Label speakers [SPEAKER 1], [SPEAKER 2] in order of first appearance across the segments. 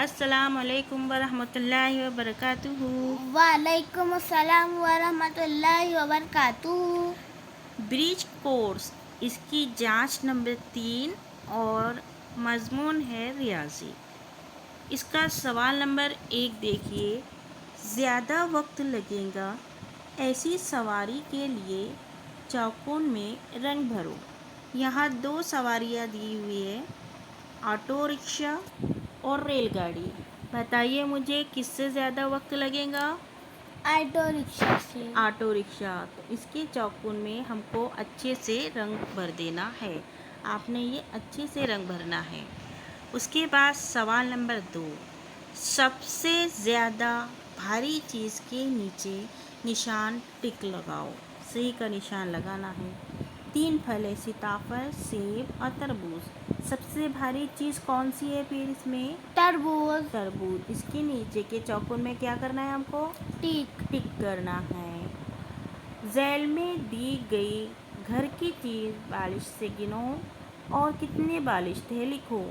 [SPEAKER 1] अस्सलाम वालेकुम वरहमतुल्लाहि वबरकातुहू।
[SPEAKER 2] वालेकुम अस्सलाम वरहमतुल्लाहि वबरकातुहू।
[SPEAKER 1] ब्रिज कोर्स इसकी जांच नंबर 3 और मज़मून है रियाजी। इसका सवाल नंबर 1 देखिए। ज़्यादा वक्त लगेगा ऐसी सवारी के लिए चौकोन में रंग भरो। यहाँ 2 सवारियाँ दी हुई है, ऑटो रिक्शा और रेलगाड़ी। बताइए मुझे किससे ज़्यादा वक्त लगेगा?
[SPEAKER 2] ऑटो रिक्शा से।
[SPEAKER 1] Auto rickshaw. तो इसके चौकोन में हमको अच्छे से रंग भर देना है। आपने ये अच्छे से रंग भरना है। उसके बाद सवाल नंबर 2, सबसे ज़्यादा भारी चीज़ के नीचे निशान टिक लगाओ। सही का निशान लगाना है। 3 फल है, सीताफल, सेब और तरबूज। सबसे भारी चीज़ कौन सी है फिर इसमें?
[SPEAKER 2] तरबूज।
[SPEAKER 1] तरबूज। इसके नीचे के चौकोन में क्या करना है हमको? टिक करना है। झैल में दी गई घर की चीज़ बालिश से गिनो और कितने बालिश थे लिखो।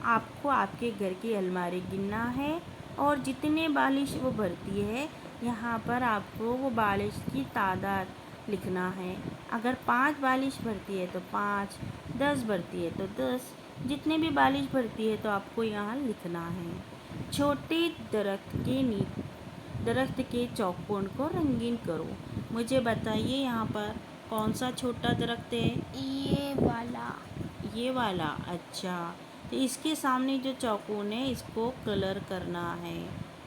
[SPEAKER 1] आपको आपके घर की अलमारी गिनना है और जितने बालिश वो भरती है यहाँ पर आपको वो बालिश की तादाद लिखना है। अगर 5 बालिश भरती है तो 5, 10 भरती है तो 10, जितने भी बालिश भरती है तो आपको यहाँ लिखना है। छोटे दरख्त के चौकोन को रंगीन करो। मुझे बताइए यहाँ पर कौन सा छोटा दरख्त है?
[SPEAKER 2] ये वाला।
[SPEAKER 1] ये वाला। अच्छा, तो इसके सामने जो चौकोन है इसको कलर करना है।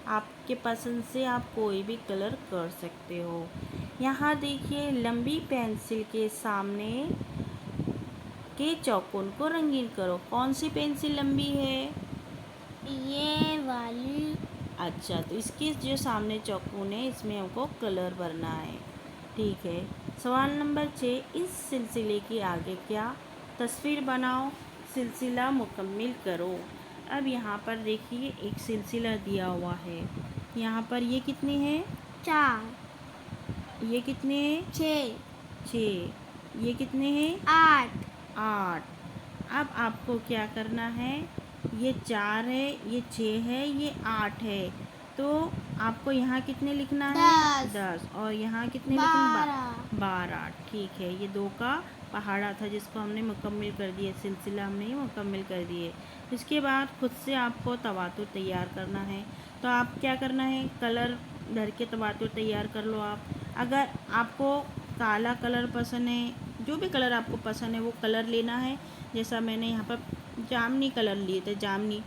[SPEAKER 1] आपके पसंद से आप कोई भी कलर कर सकते हो। यहाँ देखिए, लंबी पेंसिल के सामने के चौकोन को रंगीन करो। कौन सी पेंसिल लंबी है?
[SPEAKER 2] ये वाली।
[SPEAKER 1] अच्छा, तो इसके जो सामने चौकोन है इसमें हमको कलर भरना है। ठीक है। सवाल नंबर 6, इस सिलसिले के आगे क्या? तस्वीर बनाओ, सिलसिला मुकम्मिल करो। अब यहाँ पर देखिए एक सिलसिला दिया हुआ है। यहाँ पर ये कितने हैं?
[SPEAKER 2] 4,
[SPEAKER 1] ये कितने हैं?
[SPEAKER 2] 6,
[SPEAKER 1] 6। ये कितने हैं?
[SPEAKER 2] 8,
[SPEAKER 1] 8। अब आपको क्या करना है? ये 4 है, ये 6 है, ये 8 है। तो आपको यहाँ कितने लिखना है? 10। और यहाँ कितने लिखना? 12। ठीक है। ये 2 का पहाड़ा था जिसको हमने मुकम्मल कर दिया, सिलसिला हमने ही मुकम्मल कर दिए। इसके बाद खुद से आपको तवातुर तैयार करना है। तो आप क्या करना है? कलर भर के तवातुर तैयार कर लो आप। अगर आपको काला कलर पसंद है, जो भी कलर आपको पसंद है वो कलर लेना है। जैसा मैंने यहाँ पर जामनी कलर लिए थे, जामनी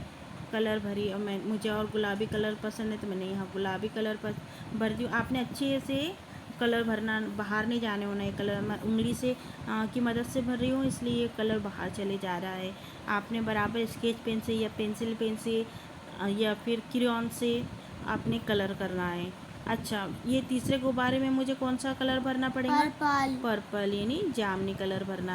[SPEAKER 1] कलर भरी, और मुझे और गुलाबी कलर पसंद है तो मैंने यहाँ गुलाबी कलर पर भर दी। आपने अच्छे से कलर भरना, बाहर नहीं जाने होना है कलर। मैं उंगली से की मदद से भर रही हूँ इसलिए ये कलर बाहर चले जा रहा है। आपने बराबर स्केच पेन से या पेंसिल पेन से या फिर क्रेयॉन से आपने कलर करना है। अच्छा, ये तीसरे गुब्बारे में मुझे कौन सा कलर भरना पड़ेगा?
[SPEAKER 2] पर्पल।
[SPEAKER 1] पर्पल यानी जामनी कलर भरना